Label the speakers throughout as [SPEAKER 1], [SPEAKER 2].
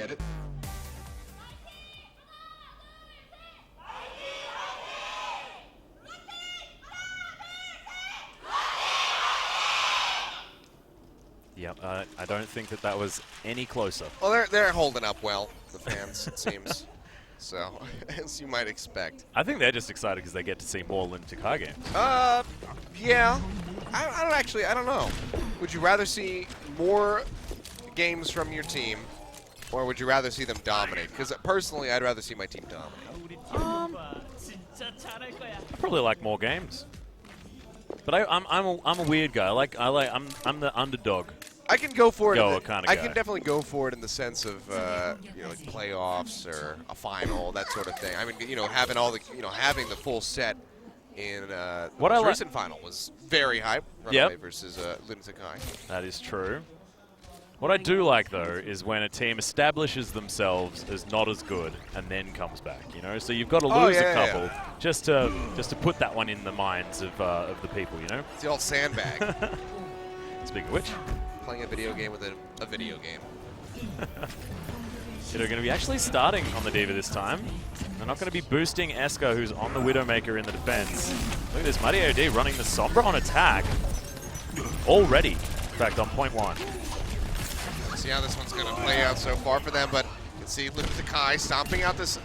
[SPEAKER 1] Get it?
[SPEAKER 2] Yep, I don't think that was any closer.
[SPEAKER 3] Well, they're holding up well, the fans, it seems. So, as you might expect.
[SPEAKER 2] I think they're just excited because they get to see more Lunatic-Hai games.
[SPEAKER 3] Yeah. I don't know. Would you rather see more games from your team, or would you rather see them dominate? Because personally, I'd rather see my team dominate.
[SPEAKER 2] I probably like more games. But I'm a weird guy. I'm the underdog.
[SPEAKER 3] I can go for it.
[SPEAKER 2] Kind of
[SPEAKER 3] I
[SPEAKER 2] guy.
[SPEAKER 3] can definitely go for it in the sense of like playoffs or a final, that sort of thing. I mean, having all the having the full set in the most recent final was very hype. Runaway versus Lunatic-Hai.
[SPEAKER 2] That is true. What I do like though is when a team establishes themselves as not as good and then comes back. So you've got to lose a couple just to put that one in the minds of the people.
[SPEAKER 3] It's the old sandbag.
[SPEAKER 2] Speaking of which.
[SPEAKER 3] Playing a video game within a video game.
[SPEAKER 2] They're going to be actually starting on the D.Va this time. They're not going to be boosting Eska, who's on the Widowmaker in the defense. Look at this, Mighty AOD running the Sombra on attack. Already, in fact, on point 1.
[SPEAKER 3] See how this one's going to play out so far for them, but you can see Lunatic-Hai stomping out this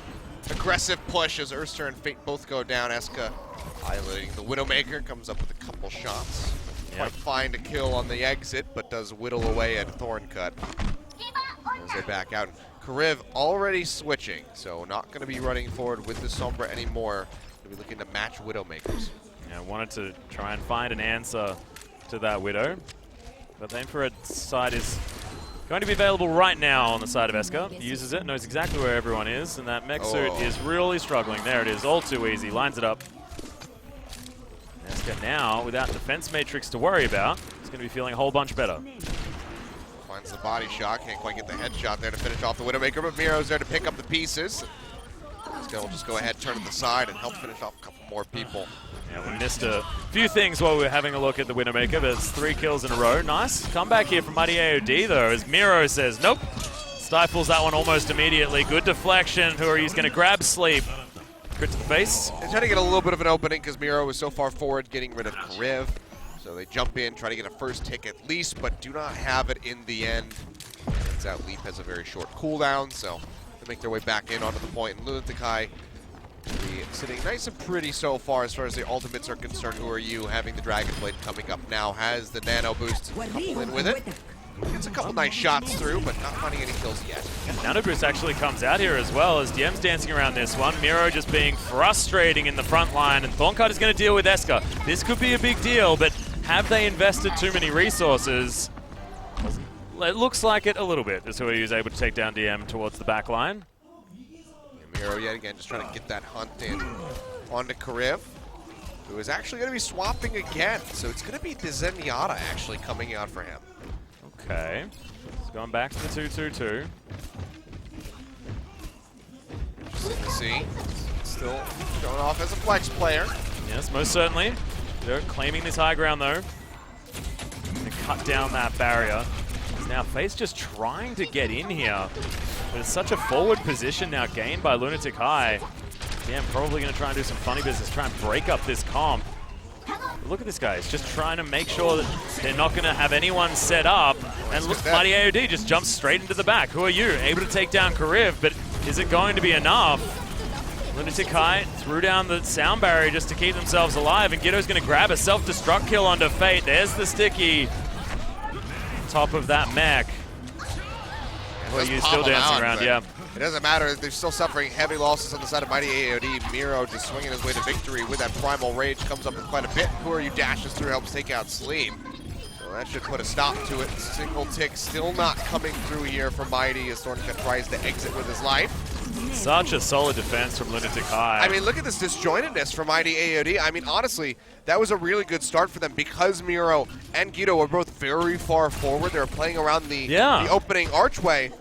[SPEAKER 3] aggressive push as Urster and Fate both go down. Eska piloting the Widowmaker, comes up with a couple shots. Quite fine to kill on the exit, but does whittle away at Thorncut as they back out. Kariv already switching, so not going to be running forward with the Sombra anymore. Going to be looking to match Widowmakers.
[SPEAKER 2] Yeah, wanted to try and find an answer to that Widow, but the infrared side is going to be available right now on the side of Eska. He uses it, knows exactly where everyone is, and that mech suit is really struggling. There it is, all too easy, lines it up. Eska now, without defense matrix to worry about, is going to be feeling a whole bunch better.
[SPEAKER 3] Finds the body shot, can't quite get the headshot there to finish off the Widowmaker, but Miro's there to pick up the pieces. Eska will just go ahead, turn to the side, and help finish off a couple more people.
[SPEAKER 2] Yeah, we missed a few things while we were having a look at the Widowmaker, but it's 3 kills in a row. Nice comeback here from Mighty AOD, though, as Miro says, nope. Stifles that one almost immediately. Good deflection. He's going to grab Sleep. Crit to the face.
[SPEAKER 3] They're trying to get a little bit of an opening because Miro was so far forward getting rid of Kariv. So they jump in, try to get a first tick at least, but do not have it in the end. Turns out Leap has a very short cooldown, so they make their way back in onto the point. And Lunatic-Hai sitting nice and pretty so far as the ultimates are concerned. Who are you? Having the Dragon Blade coming up now, has the nano boost couple in with it. Gets a couple nice shots through, but not finding any kills yet.
[SPEAKER 2] Nano boost actually comes out here as well as DM's dancing around this one. Miro just being frustrating in the front line, and Thorncut is going to deal with Eska. This could be a big deal, but have they invested too many resources? It looks like it a little bit, as he was able to take down DM towards the back line.
[SPEAKER 3] And Miro yet again just trying to get that hunt in onto Kariv, who is actually going to be swapping again. So it's going to be the Zenyatta actually coming out for him.
[SPEAKER 2] Okay, he's going back to the 2-2-2.
[SPEAKER 3] Interesting to see. Still showing off as a flex player.
[SPEAKER 2] Yes, most certainly. They're claiming this high ground though. And cut down that barrier. Now Face just trying to get in here. But it's such a forward position now gained by Lunatic-Hai. Yeah, I'm probably going to try and do some funny business, try and break up this comp. But look at this guy, he's just trying to make sure that they're not going to have anyone set up. And look, Mighty AOD just jumps straight into the back. Who are you? Able to take down Kariv, but is it going to be enough? Lunatic-Hai threw down the sound barrier just to keep themselves alive, and Gitto's going to grab a self-destruct kill onto Fate. There's the sticky top of that mech. Who are you still dancing around? Yeah.
[SPEAKER 3] It doesn't matter. They're still suffering heavy losses on the side of Mighty AOD. Miro just swinging his way to victory with that Primal Rage. Comes up with quite a bit. Who are you dashes through, helps take out Sleep. So that should put a stop to it. Single tick still not coming through here for Mighty as Thorncut tries to exit with his life.
[SPEAKER 2] Such a solid defense from Lunatic-Hai.
[SPEAKER 3] I mean, look at this disjointedness from Mighty AOD. I mean, honestly, that was a really good start for them because Miro and Gitto were both very far forward. They were playing around the opening archway.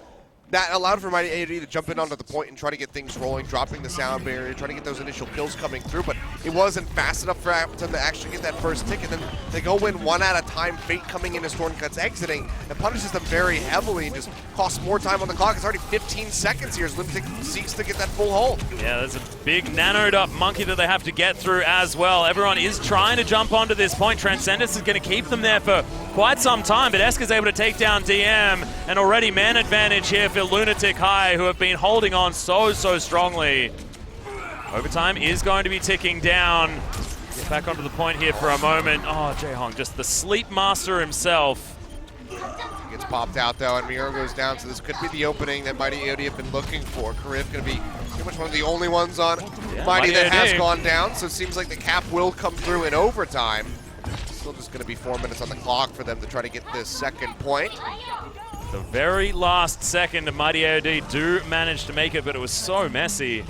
[SPEAKER 3] That allowed for Mighty AOD to jump in onto the point and try to get things rolling, dropping the sound barrier, trying to get those initial kills coming through. But it wasn't fast enough for them to actually get that first tick, and then they go in one at a time. Fate coming in as Stormcut's exiting and punishes them very heavily and just costs more time on the clock. It's already 15 seconds here as Lunatic seeks to get that full hold.
[SPEAKER 2] Yeah, there's a big nanoed up monkey that they have to get through as well. Everyone is trying to jump onto this point. Transcendence is going to keep them there for quite some time, but Eska's able to take down DM, and already man advantage here for Lunatic-Hai, who have been holding on so strongly. Overtime is going to be ticking down. Get back onto the point here for a moment. Oh, Jae-Hong, just the sleep master himself.
[SPEAKER 3] Gets popped out though, and Miro goes down, so this could be the opening that Mighty AOD have been looking for. Karif going to be pretty much one of the only ones on Mighty that has gone down, so it seems like the cap will come through in overtime. Still just going to be 4 minutes on the clock for them to try to get this second point.
[SPEAKER 2] The very last second, Mighty AOD do manage to make it, but it was so messy.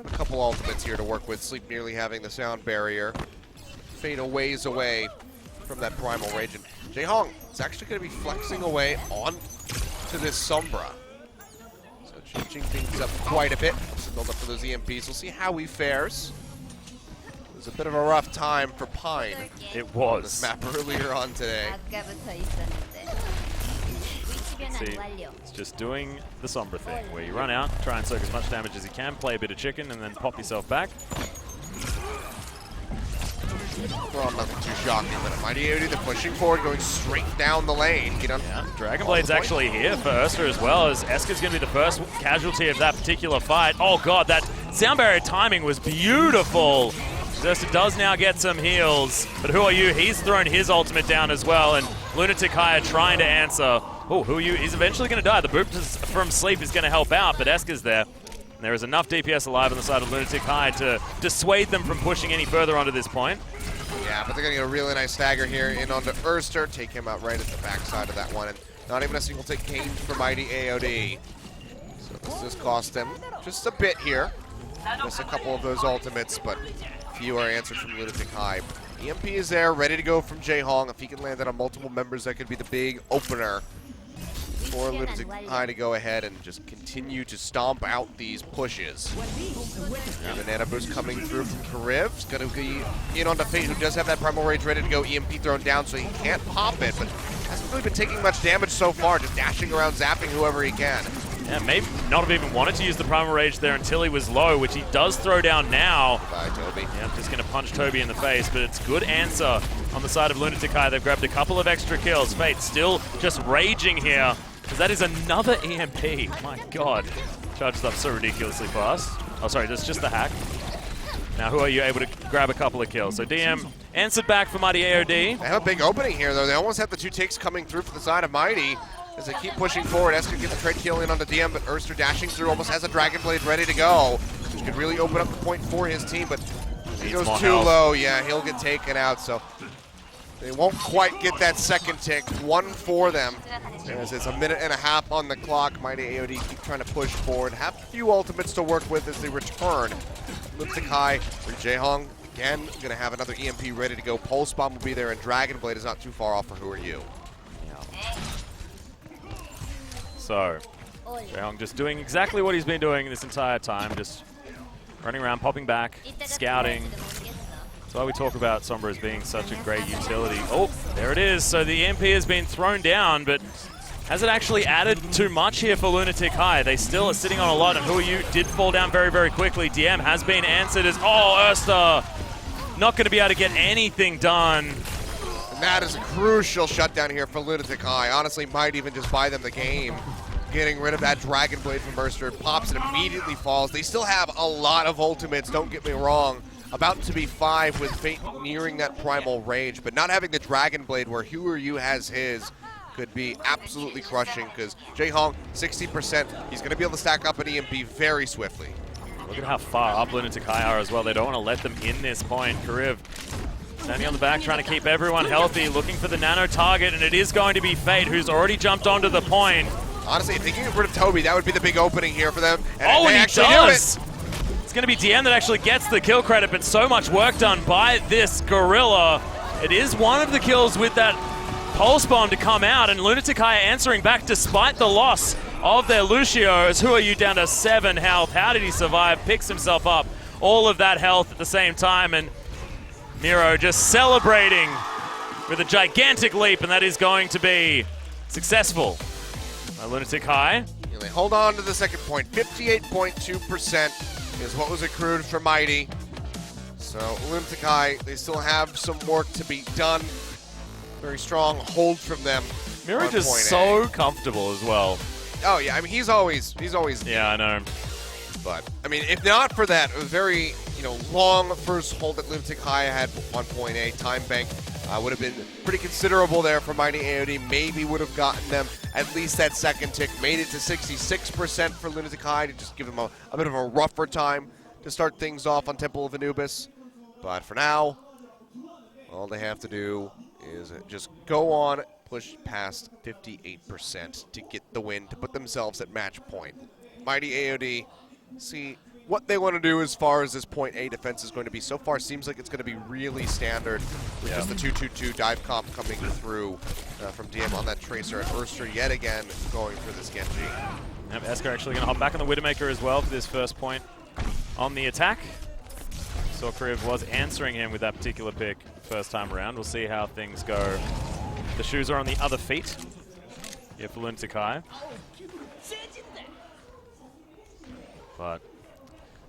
[SPEAKER 3] A couple ultimates here to work with. Sleep nearly having the sound barrier. Fate a ways away from that primal rage. And Jae-Hong is actually going to be flexing away on to this Sombra. So changing things up quite a bit. Build up for those EMPs. We'll see how he fares. It was a bit of a rough time for Pine.
[SPEAKER 2] It was.
[SPEAKER 3] On this map earlier on today.
[SPEAKER 2] See, it's just doing the Sombra thing, where you run out, try and soak as much damage as you can, play a bit of chicken, and then pop yourself back.
[SPEAKER 3] Well, nothing too shocking, but Mighty AOD, they're pushing forward, going straight down the lane. Get on.
[SPEAKER 2] Yeah, Dragon Blade's actually here for Ursa as well, as Eska's going to be the first casualty of that particular fight. Oh god, that sound barrier timing was beautiful. Ursa does now get some heals, but who are you? He's thrown his ultimate down as well, and Lunatic-Hai are trying to answer. Oh, who are you? He's eventually going to die. The boop from sleep is going to help out, but Eska's there. And there is enough DPS alive on the side of Lunatic-Hai to dissuade them from pushing any further onto this point.
[SPEAKER 3] Yeah, but they're going to get a really nice stagger here in onto Urster, take him out right at the backside of that one, and not even a single tick gained for Mighty AOD. So this just cost them just a bit here. Just a couple of those ultimates, but fewer answers from Lunatic-Hai. EMP is there, ready to go from Jae-Hong. If he can land that on multiple members, that could be the big opener for Lunatic-Hai to go ahead and just continue to stomp out these pushes. And the Nano Boost coming through from Karif. It's going to be in onto Fate, who does have that Primal Rage ready to go. EMP thrown down, so he can't pop it, but hasn't really been taking much damage so far, just dashing around, zapping whoever he can.
[SPEAKER 2] Yeah, maybe not have even wanted to use the Primal Rage there until he was low, which he does throw down now.
[SPEAKER 3] Bye, Toby.
[SPEAKER 2] Yeah, I'm just going to punch Toby in the face, but it's good answer on the side of Lunatic-Hai. They've grabbed a couple of extra kills. Fate still just raging here, because that is another EMP. My god. Charges up so ridiculously fast. Oh, sorry, that's just the hack. Now, who are you able to grab a couple of kills? So DM answered back for Mighty AOD.
[SPEAKER 3] They have a big opening here, though. They almost have the 2 ticks coming through for the side of Mighty. As they keep pushing forward, Eska gets a trade kill in onto DM, but Urster dashing through, almost has a Dragon Blade ready to go, which could really open up the point for his team, but he goes too low. Yeah, he'll get taken out, so they won't quite get that second tick. 1 for them. As it's a minute and a half on the clock, Mighty AOD keep trying to push forward, have a few ultimates to work with as they return. Lunatic-Hai for Jae-Hong, again, going to have another EMP ready to go. Pulse Bomb will be there, and Dragon Blade is not too far off for Who Are You.
[SPEAKER 2] So, Jae-Hong just doing exactly what he's been doing this entire time, just running around, popping back, scouting. That's why we talk about Sombra as being such a great utility. Oh, there it is. So the EMP has been thrown down, but has it actually added too much here for Lunatic-Hai? They still are sitting on a lot, and Who Are You did fall down very quickly. DM has been answered as, oh, Urster not going to be able to get anything done.
[SPEAKER 3] That is a crucial shutdown here for Lunatic-Hai. Honestly, might even just buy them the game. Getting rid of that Dragon Blade from Mercer. Pops and immediately falls. They still have a lot of ultimates, don't get me wrong. About to be 5 with Fate nearing that Primal Rage. But not having the Dragon Blade where Who Are You has his could be absolutely crushing, because Jae-Hong, 60%. He's going to be able to stack up an EMP very swiftly.
[SPEAKER 2] Look at how far up Lunatic-Hai are as well. They don't want to let them in this point. Kariv standing on the back, trying to keep everyone healthy, looking for the nano target, and it is going to be Fate, who's already jumped onto the point.
[SPEAKER 3] Honestly, if they can get rid of Toby, that would be the big opening here for them.
[SPEAKER 2] And he does! It's going to be DM that actually gets the kill credit, but so much work done by this Gorilla. It is one of the kills with that Pulse Bomb to come out, and Lunatic-Hai answering back despite the loss of their Lucio. As Who Are You down to 7 health? How did he survive? Picks himself up all of that health at the same time, and Miro just celebrating with a gigantic leap, and that is going to be successful by Lunatic-Hai.
[SPEAKER 3] And they hold on to the second point. 58.2% is what was accrued for Mighty. So Lunatic-Hai, they still have some work to be done. Very strong hold from them.
[SPEAKER 2] Miro just so comfortable as well.
[SPEAKER 3] Oh yeah, I mean he's always.
[SPEAKER 2] Yeah, I know.
[SPEAKER 3] But I mean, if not for that, it was very long first hold that Lunatic-Hai had 1.8 time bank. Would have been pretty considerable there for Mighty AOD. Maybe would have gotten them at least that second tick. Made it to 66% for Lunatic-Hai to just give them a bit of a rougher time to start things off on Temple of Anubis. But for now, all they have to do is just go on, push past 58% to get the win, to put themselves at match point. Mighty AOD, see what they want to do as far as this point A defense is going to be. So far seems like it's going to be really standard with just the 2-2-2 dive comp coming through from DM on that Tracer, and Urster yet again going for this Genji.
[SPEAKER 2] Yep, Esker actually going to hop back on the Widowmaker as well for this first point on the attack. Kriv was answering him with that particular pick first time around. We'll see how things go. The shoes are on the other feet here for Lunatic-Hai. But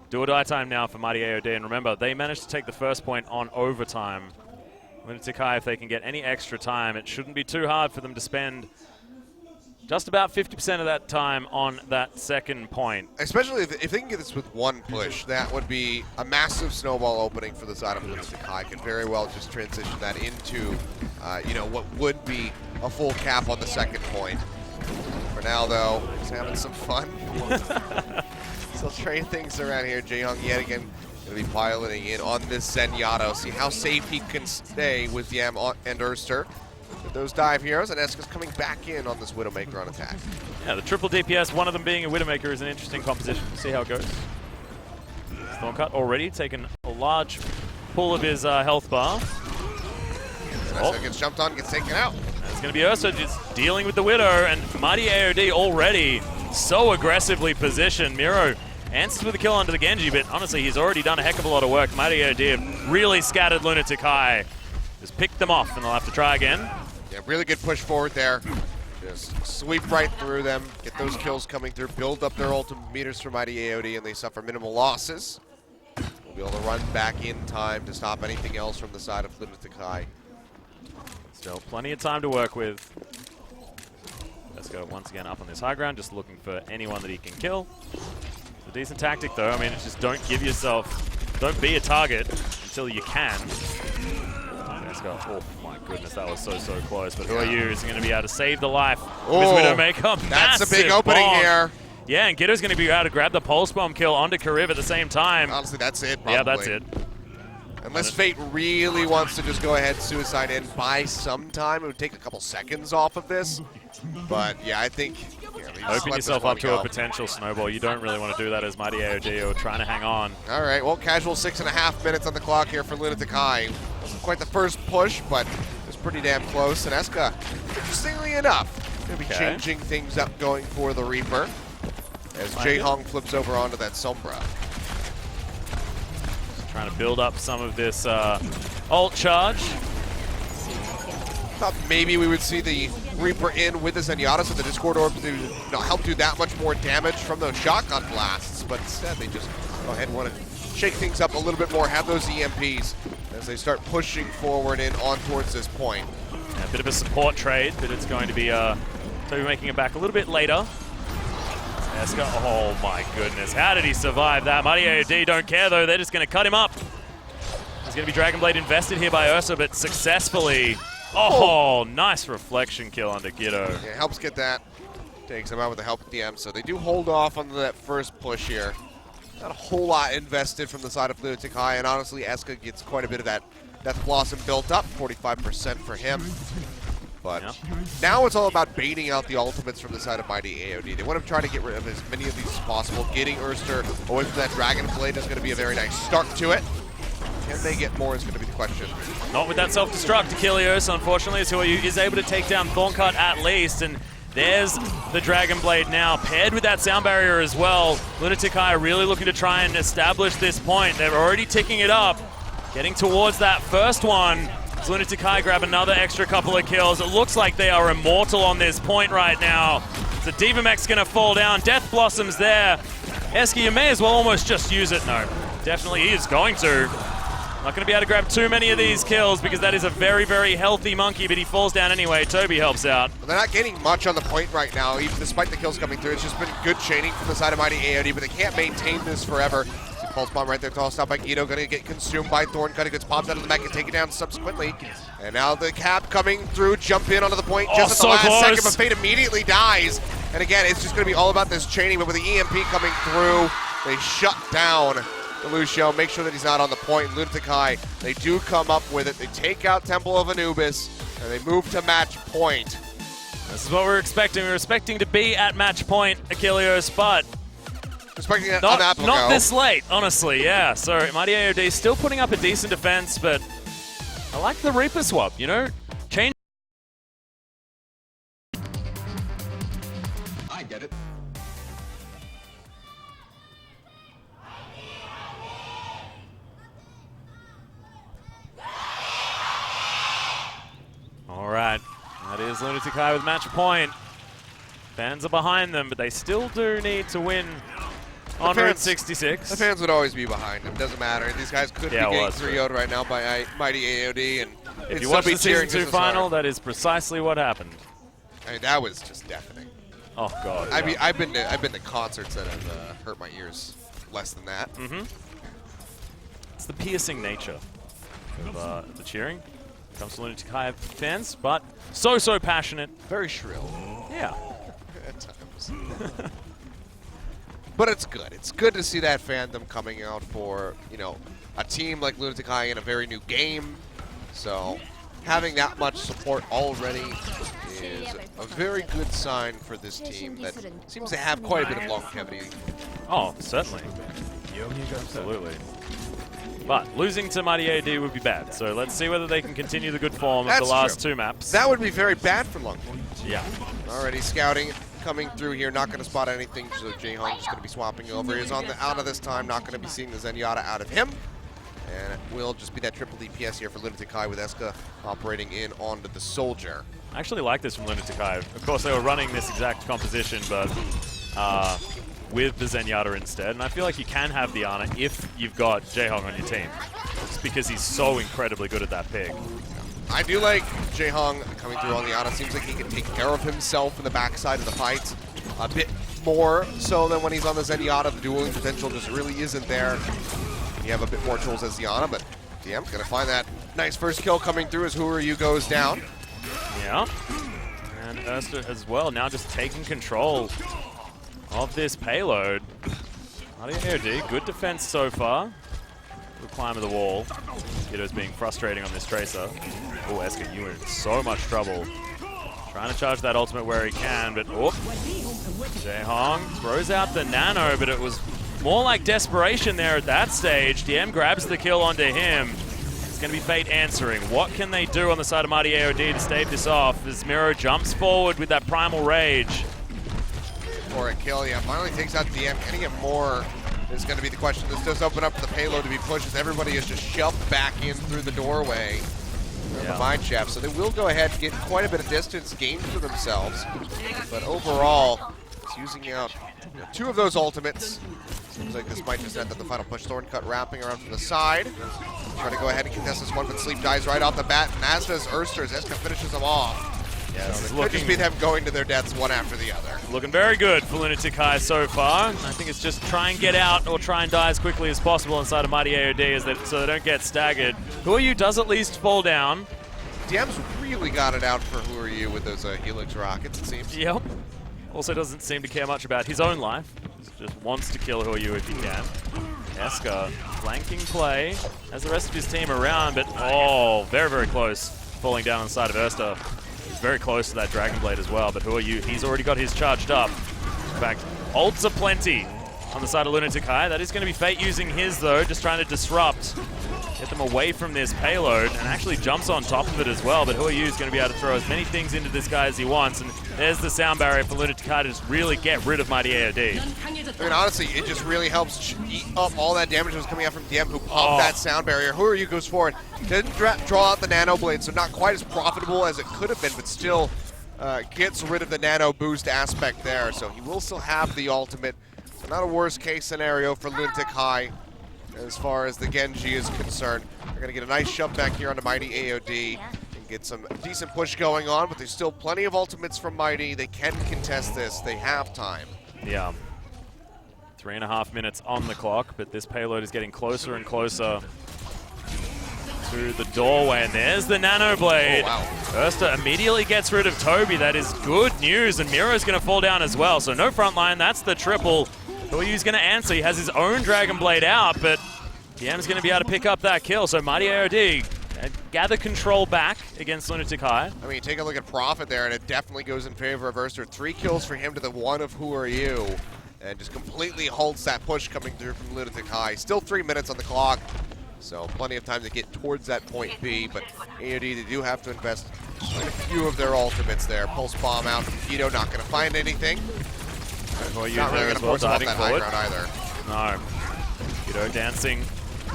[SPEAKER 2] do or die time now for Mighty AOD. And remember, they managed to take the first point on overtime. Lunatic-Hai, if they can get any extra time, it shouldn't be too hard for them to spend just about 50% of that time on that second point.
[SPEAKER 3] Especially if they can get this with one push, that would be a massive snowball opening for the side of Lunatic-Hai. Could very well just transition that into, what would be a full cap on the second point. For now, though, just having some fun. Still trading things around here. Jaehyung yet again going to be piloting in on this Zenyatta. See how safe he can stay with Yam and Urster. Those dive heroes, and Eska's coming back in on this Widowmaker on attack.
[SPEAKER 2] Yeah, the triple DPS, one of them being a Widowmaker, is an interesting composition. We'll see how it goes. Thorncut already taken a large pull of his health bar.
[SPEAKER 3] Eska gets jumped on, gets taken out.
[SPEAKER 2] It's going to be Ursa just dealing with the Widow, and Mighty AOD already so aggressively positioned. Miro answers with a kill onto the Genji, but honestly, he's already done a heck of a lot of work. Mighty AOD have really scattered Lunatic-Hai. Just picked them off, and they'll have to try again.
[SPEAKER 3] Yeah, really good push forward there. Just sweep right through them, get those kills coming through, build up their ultimate meters for Mighty AOD, and they suffer minimal losses. We'll be able to run back in time to stop anything else from the side of Lunatic-Hai.
[SPEAKER 2] Still plenty of time to work with. Let's go once again up on this high ground, just looking for anyone that he can kill. It's a decent tactic, though. I mean, it's just don't be a target until you can. Oh my goodness, that was so close. But who are you? Is going to be able to save the life of his Widowmaker?
[SPEAKER 3] That's a big opening here.
[SPEAKER 2] Yeah, and Gitto's going to be able to grab the Pulse Bomb kill onto Kriv at the same time.
[SPEAKER 3] Honestly, that's it, probably.
[SPEAKER 2] Yeah, that's it.
[SPEAKER 3] Unless Fate really wants to just go ahead and suicide in, buy some time. It would take a couple seconds off of this. But yeah, I think...
[SPEAKER 2] Open yourself up to a potential snowball. You don't really want to do that as Mighty AOD or trying to hang on.
[SPEAKER 3] All right, well, casual 6.5 minutes on the clock here for Lunatic-Hai. Wasn't quite the first push, but it was pretty damn close. And Eska, interestingly enough, going to be changing things up going for the Reaper as Jaehyung flips over onto that Sombra.
[SPEAKER 2] Trying to build up some of this ult charge.
[SPEAKER 3] Thought maybe we would see the Reaper in with the Zenyatta, so the Discord Orb to help do that much more damage from those shotgun blasts, but instead they just go ahead and want to shake things up a little bit more, have those EMPs as they start pushing forward and on towards this point.
[SPEAKER 2] Yeah, a bit of a support trade, but it's going to be making it back a little bit later. Eska, oh my goodness, how did he survive that? Mighty AOD don't care though, they're just going to cut him up. There's going to be Dragon Blade invested here by Ursa, but successfully. Oh, nice reflection kill onto Gitto.
[SPEAKER 3] Yeah, helps get that. Takes him out with the help of DM, so they do hold off on that first push here. Not a whole lot invested from the side of Lunatic-Hai, and honestly, Eska gets quite a bit of that Death Blossom built up, 45% for him. But now it's all about baiting out the ultimates from the side of Mighty AOD. They want to try to get rid of as many of these as possible. Getting Urster away from that Dragon Blade is going to be a very nice start to it. Can they get more is going to be the question.
[SPEAKER 2] Not with that self-destruct. Achilles, unfortunately, is who is able to take down Thorncut at least. And There's the Dragon Blade now, paired with that sound barrier as well. Lunatic-Hai really looking to try and establish this point. They're already ticking it up, getting towards that first one. As Lunatic-Hai grab another extra couple of kills. It looks like they are immortal on this point right now. So Divamek's gonna fall down. Death Blossom's there. Eska, you may as well almost just use it. No, definitely he is going to. Not going to be able to grab too many of these kills because that is a very, very healthy monkey, but he falls down anyway. Toby helps out.
[SPEAKER 3] Well, they're not getting much on the point right now, even despite the kills coming through. It's just been good chaining from the side of Mighty AOD, but they can't maintain this forever. See Pulse Bomb right there, tossed out by Guido, going to get consumed by Thorn. Cutting gets popped out of the mech and taken down subsequently. And now the Cap coming through, jump in onto the point just at the last second, but Fate immediately dies. And again, it's just going to be all about this chaining, but with the EMP coming through, they shut down Lucio, make sure that he's not on the point. Lunatic-Hai, they do come up with it. They take out Temple of Anubis, and they move to match point.
[SPEAKER 2] This is what we're expecting. We're expecting to be at match point, Achilleos, but
[SPEAKER 3] Expecting that
[SPEAKER 2] not this late, honestly, yeah. So Mighty AOD still putting up a decent defense, but I like the Reaper swap, you know? Change.
[SPEAKER 3] I get it.
[SPEAKER 2] All right, that is Lunatic-Hai with match point. Fans are behind them, but they still do need to win on Route 66.
[SPEAKER 3] The fans would always be behind them, doesn't matter. These guys could be getting 3-0'd right now by Mighty AOD. And
[SPEAKER 2] if you watch the Season 2 final, that is precisely what happened.
[SPEAKER 3] I mean, that was just deafening.
[SPEAKER 2] Oh, God.
[SPEAKER 3] I mean, I've been to concerts that have hurt my ears less than that.
[SPEAKER 2] Mm-hmm. It's the piercing nature of the cheering. Comes to Lunatic-Hai fans, but so passionate.
[SPEAKER 3] Very shrill.
[SPEAKER 2] Yeah.
[SPEAKER 3] At times. But it's good. It's good to see that fandom coming out for, you know, a team like Lunatic-Hai in a very new game. So having that much support already is a very good sign for this team that seems to have quite a bit of longevity.
[SPEAKER 2] Oh, certainly. Absolutely. But losing to Mighty AOD would be bad, so let's see whether they can continue the good form of the last two maps.
[SPEAKER 3] That would be very bad for Lung.
[SPEAKER 2] Yeah.
[SPEAKER 3] Already scouting coming through here, not going to spot anything, so Jaehong just going to be swapping over. He's on the out of this time, not going to be seeing the Zenyatta out of him. And it will just be that triple DPS here for Lunatic-Hai with Eska operating in onto the Soldier.
[SPEAKER 2] I actually like this from Lunatic-Hai. Of course, they were running this exact composition, but with the Zenyatta instead. And I feel like you can have the Ana if you've got Jaehong on your team. Just because he's so incredibly good at that pick.
[SPEAKER 3] I do like Jaehong coming through on the Ana. Seems like he can take care of himself in the backside of the fight a bit more so than when he's on the Zenyatta. The dueling potential just really isn't there. You have a bit more tools as the Ana, but DM gonna find that nice first kill coming through as Who Are You goes down.
[SPEAKER 2] Yeah. And Erster as well, now just taking control of this payload. Mighty AOD, good defense so far. Good climb of the wall. Guido's being frustrating on this Tracer. Oh, Eska, you are in so much trouble. Trying to charge that ultimate where he can, but oh. Jaehong throws out the nano, but it was more like desperation there at that stage. DM grabs the kill onto him. It's going to be Fate answering. What can they do on the side of Mighty AOD to stave this off as Miro jumps forward with that Primal Rage?
[SPEAKER 3] For a kill, yeah, finally takes out DM. Can he get more is going to be the question. This does open up for the payload to be pushed as everybody is just shoved back in through the doorway of the mine shaft. So they will go ahead and get quite a bit of distance gained for themselves. But overall, it's using out two of those ultimates. Seems like this might just end up the final push. Thorn Cut wrapping around from the side. Trying to go ahead and contest this one, but Sleep dies right off the bat. And as does Erster, as Eska finishes them off.
[SPEAKER 2] Yeah,
[SPEAKER 3] so it could just be them going to their deaths one after the other.
[SPEAKER 2] Looking very good for Lunatic-Hai so far. I think it's just try and get out or try and die as quickly as possible inside of Mighty AOD so they don't get staggered. Who Are You does at least fall down.
[SPEAKER 3] DM's really got it out for Who Are You with those Helix rockets, it seems.
[SPEAKER 2] Yep. Also doesn't seem to care much about his own life. Just wants to kill Who Are You if he can. Eska flanking play, has the rest of his team around, but oh, very, very close. Falling down on the side of Erster. He's very close to that Dragon Blade as well, but Who Are You? He's already got his charged up. In fact, ults are plenty on the side of Lunatic-Hai. That is going to be Fate using his, though, just trying to disrupt, get them away from this payload, and actually jumps on top of it as well. But Huayu is going to be able to throw as many things into this guy as he wants, and there's the sound barrier for Lunatic-Hai to just really get rid of Mighty AOD.
[SPEAKER 3] I mean, honestly, it just really helps eat up all that damage that was coming out from DM, who popped that sound barrier. Huayu goes forward. Didn't draw out the Nano Blade, so not quite as profitable as it could have been, but still gets rid of the Nano Boost aspect there. So he will still have the ultimate. So not a worst case scenario for Lunatic-Hai as far as the Genji is concerned. They're going to get a nice shove back here onto Mighty AOD and get some decent push going on, but there's still plenty of ultimates from Mighty. They can contest this. They have time.
[SPEAKER 2] Yeah. 3.5 minutes on the clock, but this payload is getting closer and closer to the doorway, and there's the Nano Blade.
[SPEAKER 3] Oh, wow.
[SPEAKER 2] Ursta immediately gets rid of Toby. That is good news, and Miro's going to fall down as well. So no front line, that's the triple. Huayu's going to answer. He has his own Dragon Blade out, but DM's going to be able to pick up that kill. So Mighty AOD gather control back against Lunatic-Hai.
[SPEAKER 3] I mean, take a look at Profit there, and it definitely goes in favor of Urster. 3 kills for him to the 1 of Who Are You, and just completely halts that push coming through from Lunatic-Hai. Still 3 minutes on the clock, so plenty of time to get towards that point B, but AOD, they do have to invest quite a few of their ultimates there. Pulse Bomb out from Guido, not going to find anything. Not really going to force him off that high ground either.
[SPEAKER 2] No. Guido dancing,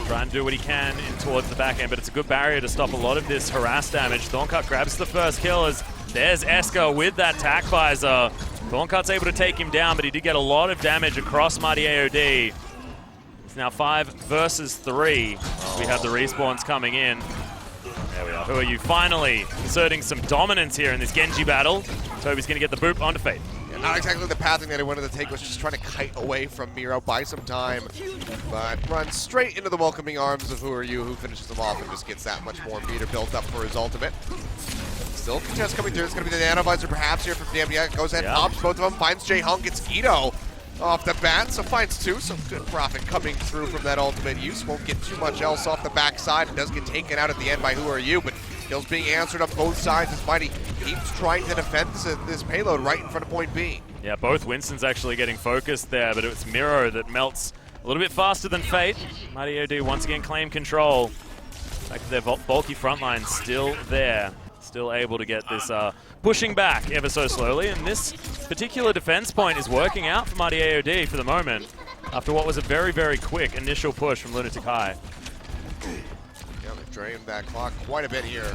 [SPEAKER 2] trying to do what he can in towards the back end, but it's a good barrier to stop a lot of this harass damage. Thorncut grabs the first kill as there's Eska with that tack visor. Thorncut's able to take him down, but he did get a lot of damage across Mighty AOD. It's now 5 versus 3. We have the respawns coming in. There we are. Who are you finally asserting some dominance here in this Genji battle? Toby's going to get the boop onto Fate.
[SPEAKER 3] Yeah, not exactly the pathing that he wanted to take, was just trying to kite away from Miro, buy some time, but runs straight into the welcoming arms of Who Are You, who finishes him off and just gets that much more meter built up for his ultimate. Still contest coming through. It's going to be the Nano Visor perhaps here from DM. Yeah, goes ahead and pops both of them, finds Jaehong, gets Guido off the bat, so finds 2, so good profit coming through from that ultimate use. Won't get too much else off the backside. It does get taken out at the end by Who Are You, but kills being answered on both sides as Mighty keeps trying to defend this payload right in front of point B.
[SPEAKER 2] Yeah, both Winston's actually getting focused there, but it's Miro that melts a little bit faster than Fate. Mighty AOD once again claim control. In fact, their bulky front line still there. Still able to get this pushing back ever so slowly, and this particular defense point is working out for Mighty AOD for the moment after what was a very, very quick initial push from Lunatic-Hai.
[SPEAKER 3] Yeah, they've drained that clock quite a bit here.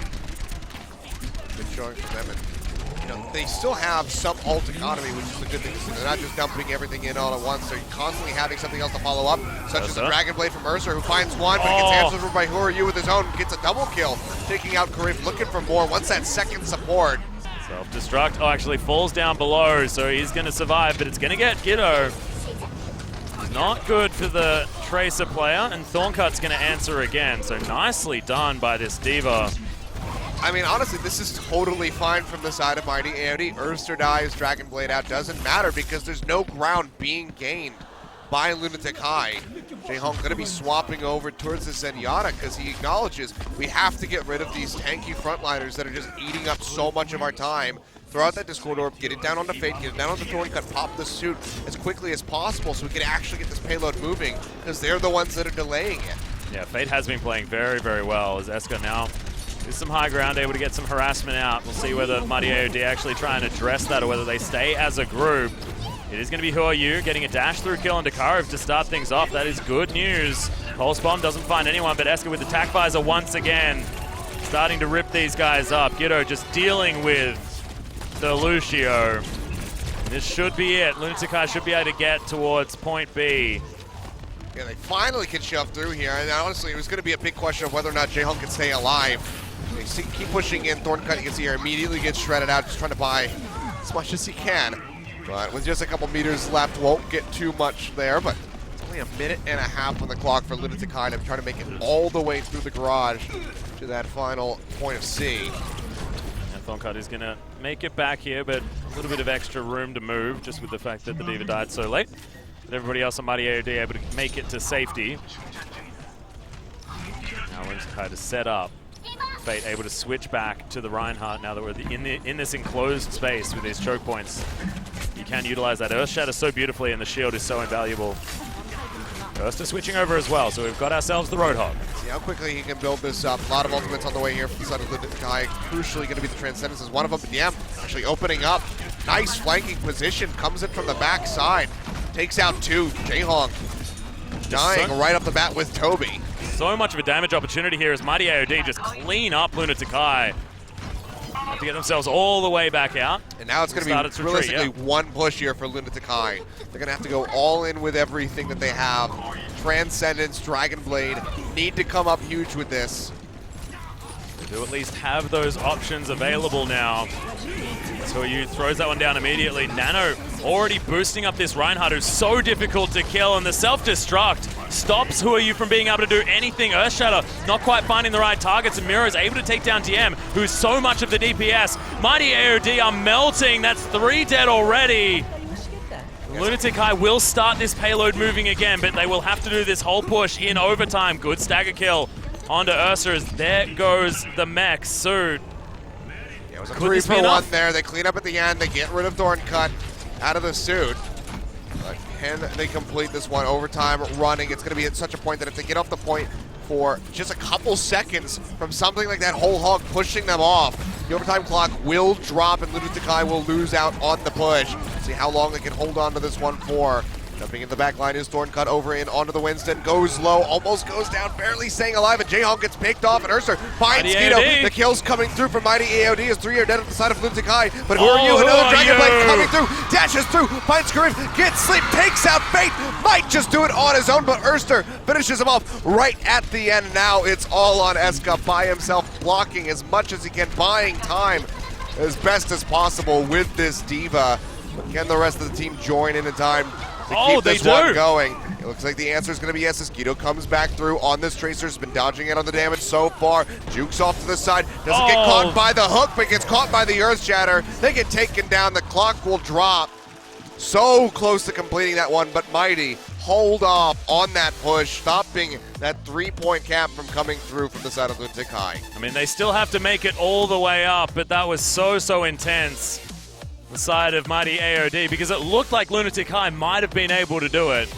[SPEAKER 3] Good showing from them, and you know, they still have some ult economy, which is a good thing. So they're not just dumping everything in all at once. They're constantly having something else to follow up, such as the Dragon Blade from Mercer, who finds one, but gets answered over by Who Are You with his own, gets a double kill, taking out Karim, looking for more. Once that second support.
[SPEAKER 2] Self-destruct, actually falls down below, so he's going to survive, but it's going to get Guido. Not good for the Tracer player, and Thorncut's going to answer again, so nicely done by this D.Va.
[SPEAKER 3] I mean, honestly, this is totally fine from the side of Mighty AOD. Urster dies, Dragon Blade out, doesn't matter because there's no ground being gained by Lunatic-Hai. Jaehong going to be swapping over towards the Zenyatta because he acknowledges we have to get rid of these tanky frontliners that are just eating up so much of our time. Throw out that Discord Orb, get it down onto Fate, get it down onto Thorncut, pop the suit as quickly as possible so we can actually get this payload moving because they're the ones that are delaying it.
[SPEAKER 2] Yeah, Fate has been playing very, very well as Eska now is some high ground, able to get some harassment out. We'll see whether Mighty AOD actually try and address that or whether they stay as a group. It is going to be Who Are You getting a dash through kill into Karov to start things off. That is good news. Pulse Bomb doesn't find anyone, but Eska with the attack visor once again. Starting to rip these guys up. Guido just dealing with the Lucio. This should be it. Lunatic-Hai should be able to get towards point B.
[SPEAKER 3] Yeah, they finally can shove through here, and honestly, it was going to be a big question of whether or not Jaehong can stay alive. They keep pushing in. Thorncut, you can see here, immediately gets shredded out, just trying to buy as much as he can. But with just a couple meters left, won't get too much there, but it's only a minute and a half on the clock for Lunatic-Hai to try to make it all the way through the garage to that final point of C.
[SPEAKER 2] And Thorncut is going to make it back here, but a little bit of extra room to move, just with the fact that the D.Va died so late. But everybody else on Mighty AOD able to make it to safety. Now Lunatic-Hai to set up. Fate able to switch back to the Reinhardt now that we're in this enclosed space with these choke points. you can utilize that Earth Shatter so beautifully, and the shield is so invaluable. Urster switching over as well, so we've got ourselves the Roadhog.
[SPEAKER 3] See how quickly he can build this up. A lot of ultimates on the way here from the side of Lunatic-Hai. Crucially going to be the Transcendence as one of them. But yeah, actually opening up. Nice flanking position. Comes in from the backside. Takes out two. Jaehong dying right off the bat with Toby.
[SPEAKER 2] So much of a damage opportunity here as Mighty AOD just clean up Lunatic-Hai. Have to get themselves all the way back out.
[SPEAKER 3] And now it's going to be realistically one push here for Lunatic-Hai. They're going to have to go all in with everything that they have. Transcendence, Dragon Blade, need to come up huge with this.
[SPEAKER 2] They do at least have those options available now. So you throws that one down immediately. Nano already boosting up this Reinhardt, who's so difficult to kill, and the self-destruct stops Who Are You from being able to do anything. Earthshatter not quite finding the right targets, and Miro is able to take down DM, who's so much of the DPS. Mighty AOD are melting. That's 3 dead already. Lunatic-Hai will start this payload moving again, but they will have to do this whole push in overtime. Good stagger kill onto Ursa as there goes the mech. So
[SPEAKER 3] it was a 3-for-1 there. They clean up at the end. They get rid of Thorncut out of the suit. But can they complete this one? Overtime running. It's going to be at such a point that if they get off the point for just a couple seconds from something like that whole hog pushing them off, the overtime clock will drop and Lunatic-Hai will lose out on the push. See how long they can hold on to this one for. Jumping in the back line is Thorncut over in onto the Winston. Goes low, almost goes down, barely staying alive, and Jaehong gets picked off, and Ursa finds Skeeto. The kills coming through from Mighty AOD as 3 are dead at the side of Lunatic-Hai. But who are you? Another Dragon Blade coming through, dashes through, finds Karif, gets sleep, takes out Fate, might just do it on his own, but Urster finishes him off right at the end. Now it's all on Eska by himself, blocking as much as he can, buying time as best as possible with this D.Va. But can the rest of the team join in time to keep this one going? It looks like the answer is going to be yes. Skeeto comes back through on this Tracer. Has been dodging it on the damage so far. Jukes off to the side. Doesn't get caught by the hook, but gets caught by the Earth Shatter. They get taken down. The clock will drop. So close to completing that one, but Mighty hold off on that push, stopping that 3-point cap from coming through from the side of Lunatic-Hai.
[SPEAKER 2] I mean, they still have to make it all the way up, but that was so intense. The side of Mighty AOD, because it looked like Lunatic-Hai might have been able to do it.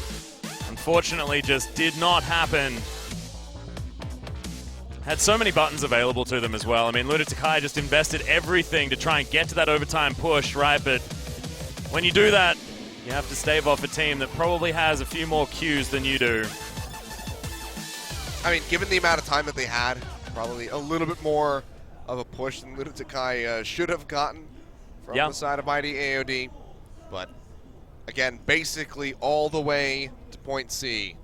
[SPEAKER 2] Unfortunately, just did not happen. Had so many buttons available to them as well. I mean, Lunatic-Hai just invested everything to try and get to that overtime push, right? But when you do that, you have to stave off a team that probably has a few more Qs than you do.
[SPEAKER 3] I mean, given the amount of time that they had, probably a little bit more of a push than Lunatic-Hai should have gotten from the side of Mighty AOD. But again, basically all the way to point C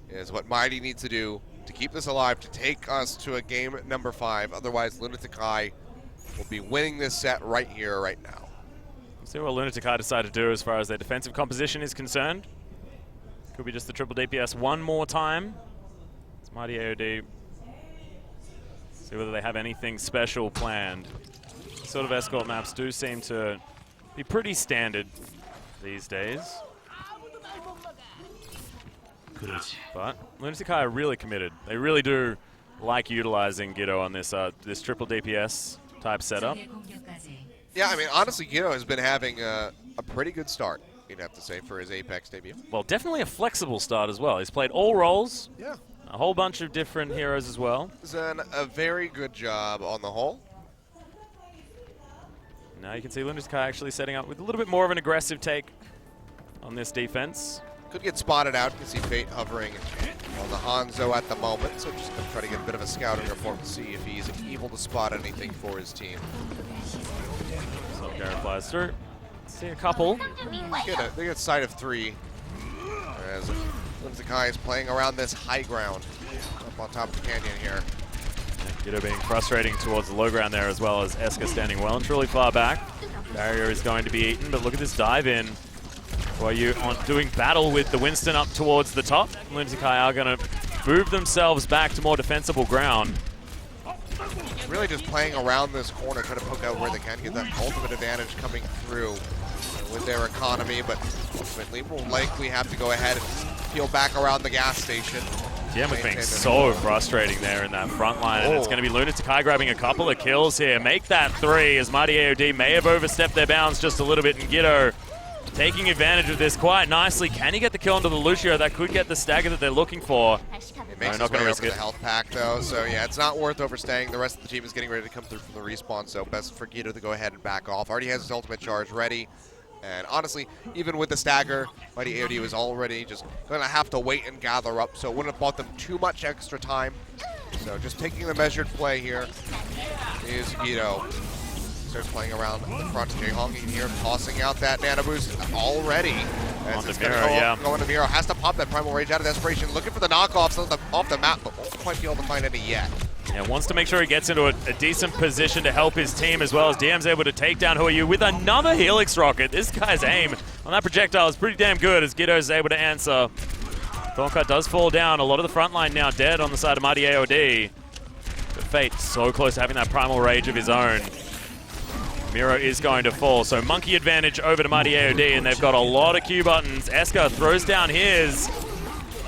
[SPEAKER 3] is what Mighty needs to do to keep this alive, to take us to a game number 5. Otherwise, Lunatic-Hai will be winning this set right here, right now.
[SPEAKER 2] Let's see what Lunatic-Hai decide to do as far as their defensive composition is concerned. Could be just the triple DPS one more time. It's Mighty AOD. See whether they have anything special planned. Sort of escort maps do seem to be pretty standard these days. But Lunatic-Hai are really committed. They really do like utilizing Giddo on this this triple DPS type setup.
[SPEAKER 3] Yeah, I mean, honestly, Giddo has been having a pretty good start, you'd have to say, for his Apex debut.
[SPEAKER 2] Well, definitely a flexible start as well. He's played all roles.
[SPEAKER 3] Yeah.
[SPEAKER 2] A whole bunch of different heroes as well.
[SPEAKER 3] He's done a very good job on the whole.
[SPEAKER 2] Now you can see Lunatic-Hai actually setting up with a little bit more of an aggressive take on this defense.
[SPEAKER 3] Could get spotted out. You can see Fate hovering on the Hanzo at the moment, so just going to try to get a bit of a scouting report to see if he's able to spot anything for his team.
[SPEAKER 2] So Garrett flies through. See a couple.
[SPEAKER 3] They get sight of 3 as Lunatic-Hai is playing around this high ground up on top of the canyon here.
[SPEAKER 2] Giddo being frustrating towards the low ground there, as well as Eska standing well and truly far back. Barrier is going to be eaten, but look at this dive in. Where you on doing battle with the Winston up towards the top. Lunatic-Hai are going to move themselves back to more defensible ground.
[SPEAKER 3] Really just playing around this corner, trying to poke out where they can, get that ultimate advantage coming through with their economy, but ultimately will likely have to go ahead and peel back around the gas station.
[SPEAKER 2] GM was being so frustrating there in that front line, and it's going to be Lunatic-Hai grabbing a couple of kills here. Make that 3 as Mighty AOD may have overstepped their bounds just a little bit, and Giddo taking advantage of this quite nicely. Can he get the kill into the Lucio? That could get the stagger that they're looking for.
[SPEAKER 3] It makes his way over the health pack, though, so yeah, it's not worth overstaying. The rest of the team is getting ready to come through from the respawn, so best for Guido to go ahead and back off. Already has his ultimate charge ready, and honestly, even with the stagger, Mighty AOD was already just going to have to wait and gather up, so it wouldn't have bought them too much extra time. So just taking the measured play here is Guido. Starts playing around the front. Jaehong in here, tossing out that nano boost already. As it's going to go into Miro. Has to pop that Primal Rage out of desperation. Looking for the knockoffs off the map, but won't quite be able to find any yet.
[SPEAKER 2] Yeah, wants to make sure he gets into a decent position to help his team, as well as DM's able to take down Who Are You with another Helix Rocket. This guy's aim on that projectile is pretty damn good, as Guido's able to answer. Thorncut does fall down. A lot of the front line now dead on the side of Mighty AOD. But Fate so close to having that Primal Rage of his own. Miro is going to fall, so monkey advantage over to Mighty AOD, and they've got a lot of Q buttons. Eska throws down his.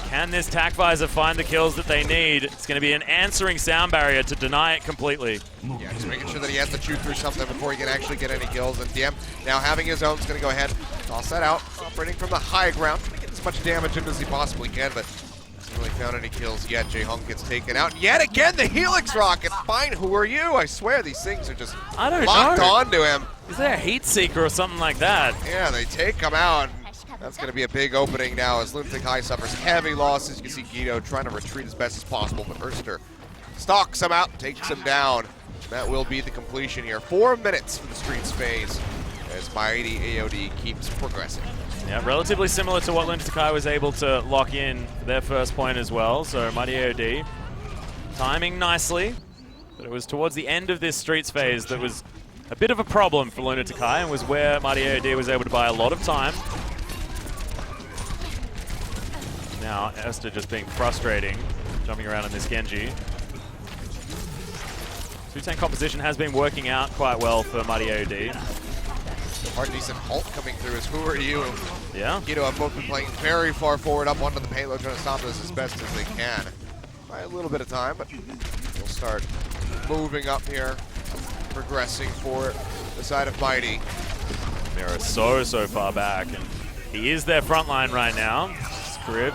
[SPEAKER 2] Can this TAC Visor find the kills that they need? It's going to be an answering sound barrier to deny it completely.
[SPEAKER 3] Yeah, just making sure that he has to chew through something before he can actually get any kills. And DM now having his own is going to go ahead, toss that out, operating from the high ground, trying to get as much damage in as he possibly can, but hasn't really found any kills yet. Jaehong gets taken out. Yet again, the Helix Rocket. Fine, Who Are You? I swear these things are just locked onto him.
[SPEAKER 2] Is there a Heat Seeker or something like that?
[SPEAKER 3] Yeah, they take him out. That's going to be a big opening now as Lunatic-Hai suffers heavy losses. You can see Guido trying to retreat as best as possible, but Erster stalks him out, takes him down. That will be the completion here. 4 minutes for the Streets phase as Mighty AOD keeps progressing.
[SPEAKER 2] Yeah, relatively similar to what Lunatic-Hai was able to lock in for their first point as well. So Mighty AOD timing nicely, but it was towards the end of this Streets phase that was a bit of a problem for Lunatic-Hai, and was where Mighty AOD was able to buy a lot of time. Now, Esther just being frustrating, jumping around in this Genji. 2-tank composition has been working out quite well for Mighty AOD.
[SPEAKER 3] Hard decent ult coming through as Who Are You?
[SPEAKER 2] Yeah.
[SPEAKER 3] Guido have both been playing very far forward up onto the payload, trying to stop this as best as they can. By a little bit of time, but we'll start moving up here, progressing for the side of Mighty.
[SPEAKER 2] Mira so far back, and he is their front line right now.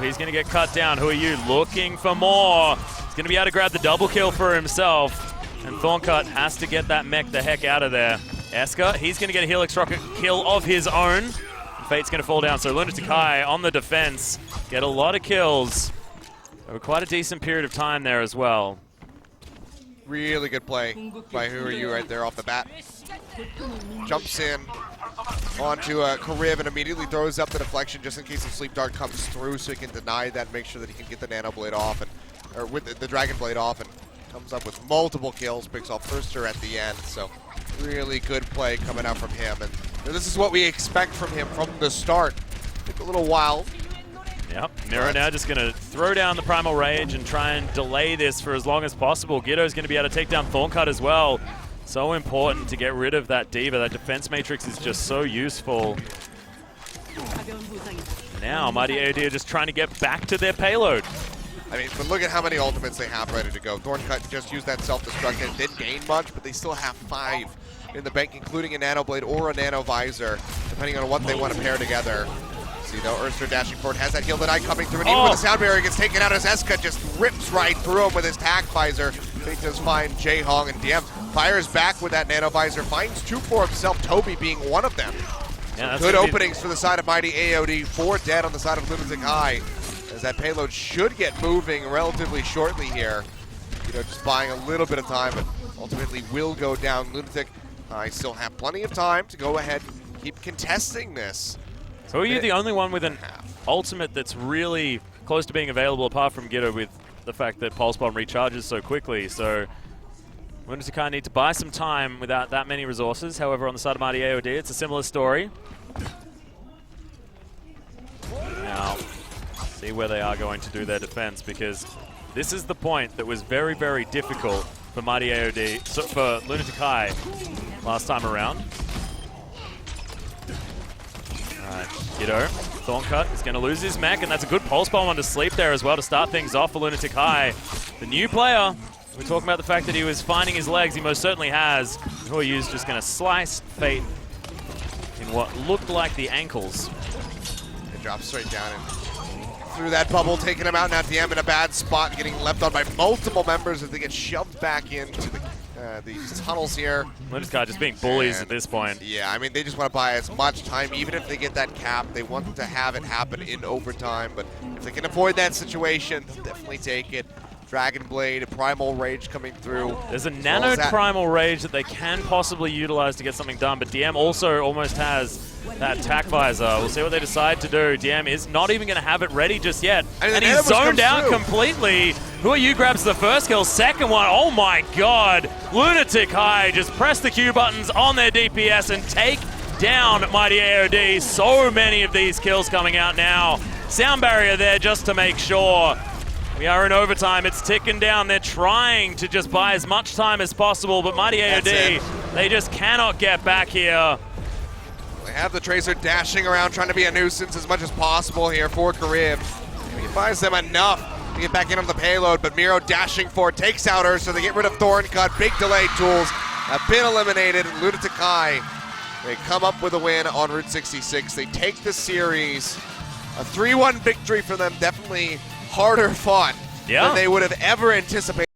[SPEAKER 2] He's going to get cut down. Who Are You? Looking for more. He's going to be able to grab the double kill for himself. And Thorncut has to get that mech the heck out of there. Eska, he's going to get a Helix Rocket kill of his own. And Fate's going to fall down. So Lunatic-Hai on the defense. Get a lot of kills over quite a decent period of time there as well.
[SPEAKER 3] Really good play by Who Are You right there off the bat. Jumps in onto Karib and immediately throws up the deflection just in case the Sleep Dart comes through, so he can deny that, make sure that he can get the Nano Blade off, and or with the Dragon Blade off, and comes up with multiple kills, picks off Erster at the end. So really good play coming out from him, and this is what we expect from him from the start. Took a little while.
[SPEAKER 2] Yep, Miro now just going to throw down the Primal Rage and try and delay this for as long as possible. Guido's going to be able to take down Thorncut as well. So important to get rid of that Diva. That defense matrix is just so useful. Now, Mighty AOD are just trying to get back to their payload.
[SPEAKER 3] I mean, but look at how many ultimates they have ready to go. Thorncut just used that self-destruct and didn't gain much, but they still have 5 in the bank, including a Nano Blade or a Nano Visor, depending on what they want to pair together. See, though, Erster dashing forward has that heal that eye coming through, and even with the sound barrier, gets taken out as Eska just rips right through him with his TAC Visor. He does find Jaehong, and DM fires back with that Nano Visor, finds 2 for himself, Toby being one of them. Yeah, good openings for the side of Mighty AOD, 4 dead on the side of Lunatic-Hai, as that payload should get moving relatively shortly here. You know, just buying a little bit of time, but ultimately will go down. Lunatic-Hai still have plenty of time to go ahead and keep contesting this.
[SPEAKER 2] So are you the only one with an ultimate that's really close to being available, apart from Guido, with the fact that Pulse Bomb recharges so quickly? So Lunatic-Hai need to buy some time without that many resources. However, on the side of Mighty AOD, it's a similar story. Now, see where they are going to do their defense, because this is the point that was very, very difficult for Mighty AOD, so for Lunatic-Hai last time around. Alright, Guido, Thorncut is going to lose his mech, and that's a good Pulse Bomb onto Sleep there as well to start things off for Lunatic-Hai. The new player, we're talking about the fact that he was finding his legs, he most certainly has. Who Are You's just going to slice Fate in what looked like the ankles.
[SPEAKER 3] It drops straight down and through that bubble, taking him out. Now DM in a bad spot, getting left on by multiple members as they get shoved back into these tunnels here.
[SPEAKER 2] Lunatic-Hai just being bullies at this point.
[SPEAKER 3] Yeah, I mean, they just want to buy as much time. Even if they get that cap, they want to have it happen in overtime. But if they can avoid that situation, they'll definitely take it. Dragon Blade, Primal Rage coming through.
[SPEAKER 2] There's a nano Primal Rage that they can possibly utilize to get something done, but DM also almost has that tack visor. We'll see what they decide to do. DM is not even going to have it ready just yet. And he's zoned out completely. Who are you grabs the first kill, second one. Oh my god. Lunatic-Hai just press the Q buttons on their DPS and take down Mighty AOD. So many of these kills coming out now. Sound barrier there just to make sure. We are in overtime. It's ticking down. They're trying to just buy as much time as possible, but Mighty AOD, they just cannot get back here.
[SPEAKER 3] They have the Tracer dashing around, trying to be a nuisance as much as possible here for Karib. He buys them enough to get back in on the payload, but Miro dashing forward, takes out her, so they get rid of Thorn Cut. Big delay tools have been eliminated. Lunatic-Hai, they come up with a win on Route 66. They take the series. A 3-1 victory for them, definitely harder fought than they would have ever anticipated.